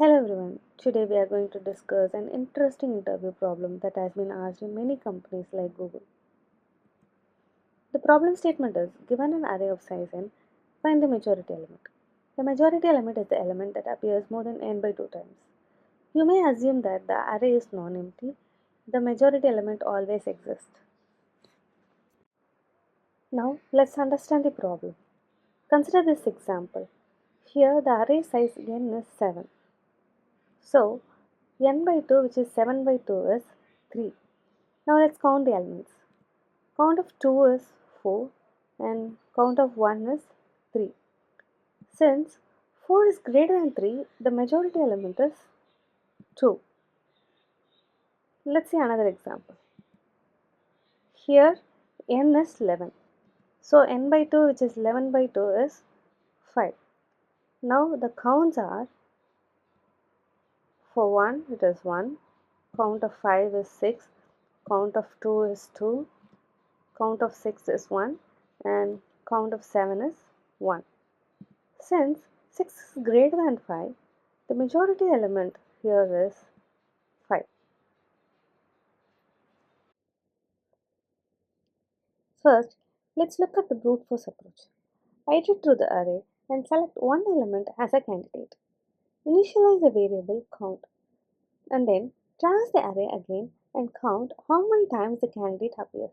Hello everyone. Today we are going to discuss an interesting interview problem that has been asked in many companies like Google. The problem statement is given an array of size n, find the majority element. The majority element is the element that appears more than n by 2 times. You may assume that the array is non-empty. The majority element always exists. Now let's understand the problem. Consider this example. Here the array size n is 7. So n by 2, which is 7 by 2, is 3. Now let's count the elements. Count of 2 is 4 and count of 1 is 3. Since 4 is greater than 3, the majority element is 2. Let's see another example. Here n is 11. So n by 2, which is 11 by 2, is 5. Now the counts are: for 1 it is 1, count of 5 is 6, count of 2 is 2, count of 6 is 1, and count of 7 is 1. Since 6 is greater than 5, the majority element here is 5. First, let's look at the brute force approach. Iterate through the array and select one element as a candidate. Initialize a variable count and then traverse the array again and count how many times the candidate appears.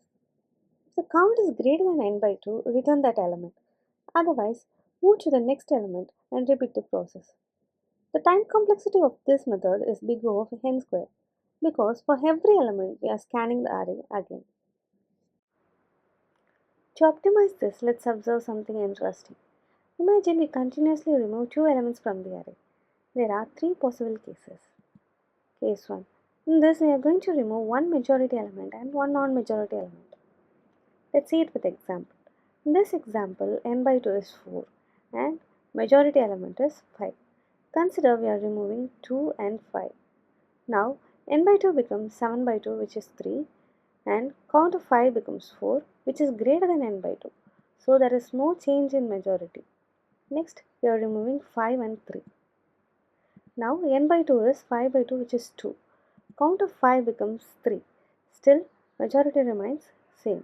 If the count is greater than n by 2, return that element. Otherwise, move to the next element and repeat the process. The time complexity of this method is big O of n square because for every element we are scanning the array again. To optimize this, let's observe something interesting. Imagine we continuously remove two elements from the array. There are three possible cases. Case 1. In this, we are going to remove one majority element and one non-majority element. Let's see it with example. In this example, n by 2 is 4 and majority element is 5. Consider we are removing 2 and 5. Now n by 2 becomes 7 by 2, which is 3, and count of 5 becomes 4, which is greater than n by 2. So there is no change in majority. Next, we are removing 5 and 3. Now n by 2 is 5 by 2, which is 2. Count of 5 becomes 3. Still, majority remains same.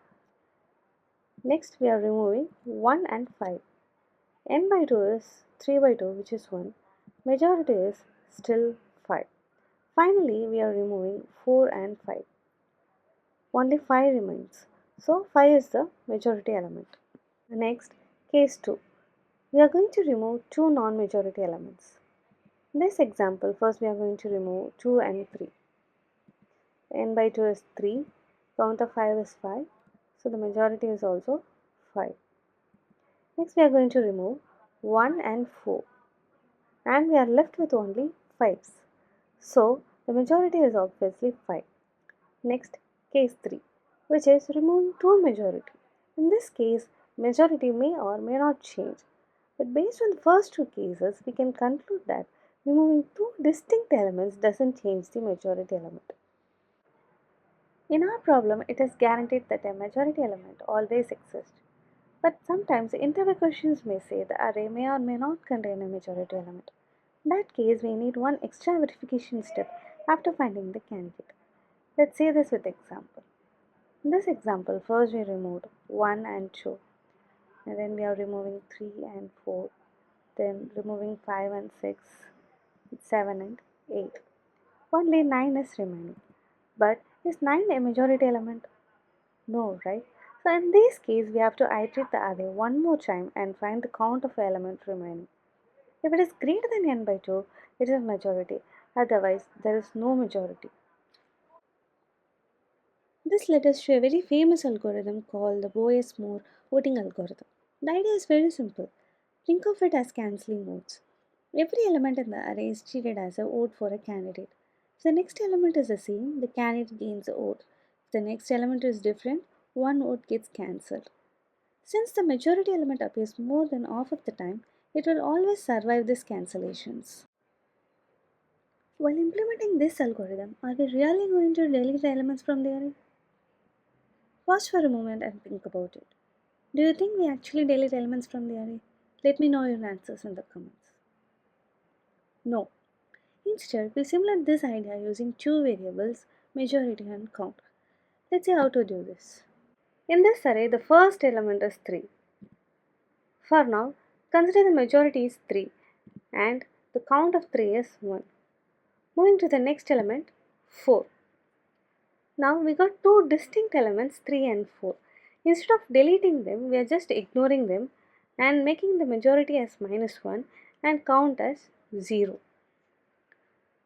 Next, we are removing 1 and 5. N by 2 is 3 by 2, which is 1. Majority is still 5. Finally, we are removing 4 and 5. Only 5 remains. So 5 is the majority element. Next, case 2. We are going to remove two non-majority elements. In this example, first we are going to remove 2 and 3. N by 2 is 3. Count of 5 is 5. So the majority is also 5. Next, we are going to remove 1 and 4. And we are left with only 5s. So the majority is obviously 5. Next, case 3, which is removing two majority. In this case, majority may or may not change. But based on the first two cases, we can conclude that removing two distinct elements doesn't change the majority element. In our problem, it is guaranteed that a majority element always exists. But sometimes interview questions may say the array may or may not contain a majority element. In that case, we need one extra verification step after finding the candidate. Let's see this with example. In this example, first we removed 1 and 2, and then we are removing 3 and 4, then removing 5 and 6, 7 and 8. Only 9 is remaining. But is 9 a majority element? No, right? So in this case, we have to iterate the array one more time and find the count of element remaining. If it is greater than n by 2, it is majority. Otherwise, there is no majority. This led us to a very famous algorithm called the Boas-Moore voting algorithm. The idea is very simple. Think of it as cancelling votes. Every element in the array is treated as a vote for a candidate. If the next element is the same, the candidate gains a vote. If the next element is different, one vote gets cancelled. Since the majority element appears more than half of the time, it will always survive these cancellations. While implementing this algorithm, are we really going to delete the elements from the array? Pause for a moment and think about it. Do you think we actually delete elements from the array? Let me know your answers in the comments. No. Instead, we simulate this idea using two variables, majority and count. Let's see how to do this. In this array, the first element is 3. For now, consider the majority is 3 and the count of 3 is 1. Moving to the next element, 4. Now we got two distinct elements 3 and 4. Instead of deleting them, we are just ignoring them and making the majority as -1 and count as 0.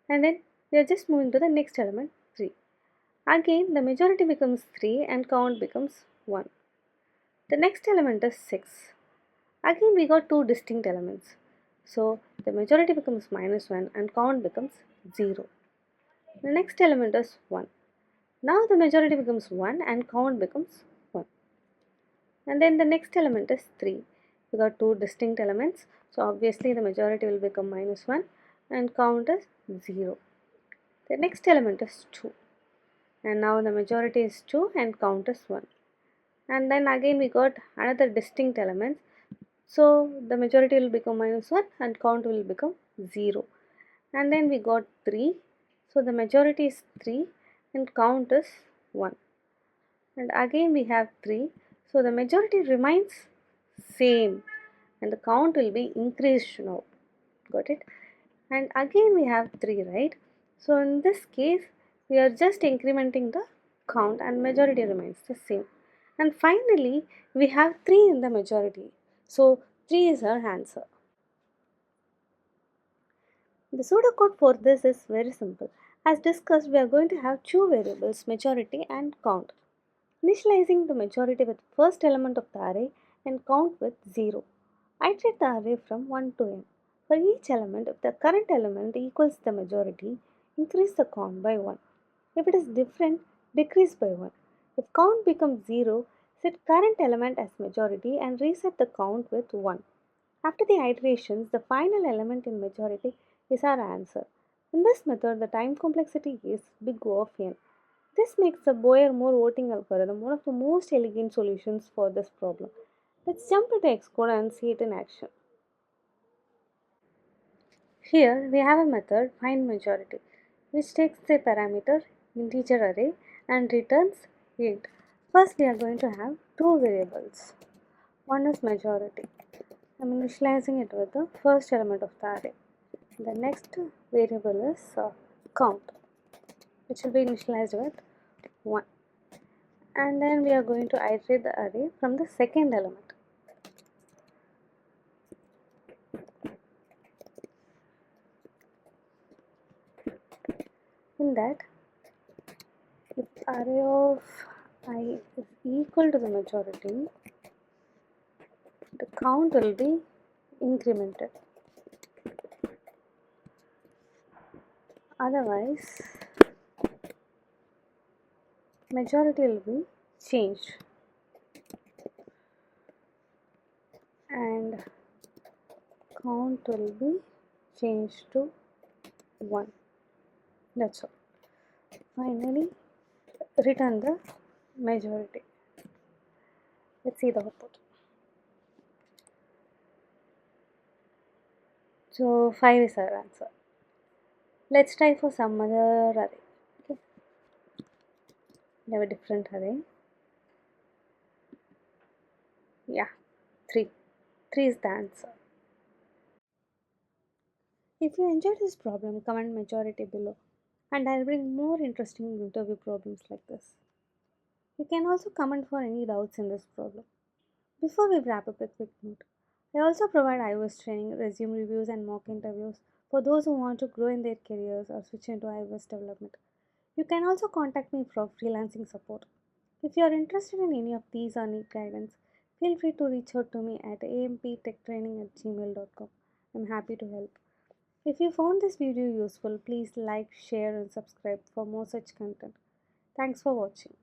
And then we are just moving to the next element 3. Again the majority becomes 3 and count becomes 1. The next element is 6. Again we got two distinct elements. So the majority becomes -1 and count becomes 0. The next element is 1. Now the majority becomes 1 and count becomes 1. And then the next element is 3. We got two distinct elements. So obviously the majority will become -1 and count is 0. The next element is 2. And now the majority is 2 and count is 1. And then again we got another distinct element. So the majority will become -1 and count will become 0. And then we got 3. So the majority is 3 and count is 1. And again we have 3. So the majority remains same and the count will be increased now. Got it? And again we have 3, right? So in this case we are just incrementing the count and majority remains the same. And finally we have 3 in the majority. So 3 is our answer. The pseudocode for this is very simple. As discussed, we are going to have two variables, majority and count. Initializing the majority with first element of the array and count with 0. Iterate the array from 1 to n. For each element, if the current element equals the majority, increase the count by 1. If it is different, decrease by 1. If count becomes 0, set current element as majority and reset the count with 1. After the iterations, the final element in majority is our answer. In this method, the time complexity is big O of n. This makes the Boyer-Moore voting algorithm one of the most elegant solutions for this problem. Let's jump into Xcode and see it in action. Here we have a method find majority which takes the parameter integer array and returns 8. First we are going to have two variables. One is majority. I am initializing it with the first element of the array. The next variable is count, which will be initialized with 1. And then we are going to iterate the array from the second element. In that, if array of I is equal to the majority, the count will be incremented. Otherwise, majority will be changed and count will be changed to 1. That's all. Finally, return the majority. Let's see the output. So 5 is our answer. Let's try for some other array. Okay. We have a different array. Yeah, 3. 3 is the answer. If you enjoyed this problem, comment majority below and I'll bring more interesting interview problems like this. You can also comment for any doubts in this problem. Before we wrap up, a quick note. I also provide iOS training, resume reviews, and mock interviews for those who want to grow in their careers or switch into iOS development. You can also contact me for freelancing support. If you are interested in any of these or need guidance, feel free to reach out to me at amptechtraining@gmail.com. I'm happy to help. If you found this video useful, please like, share, and subscribe for more such content. Thanks for watching.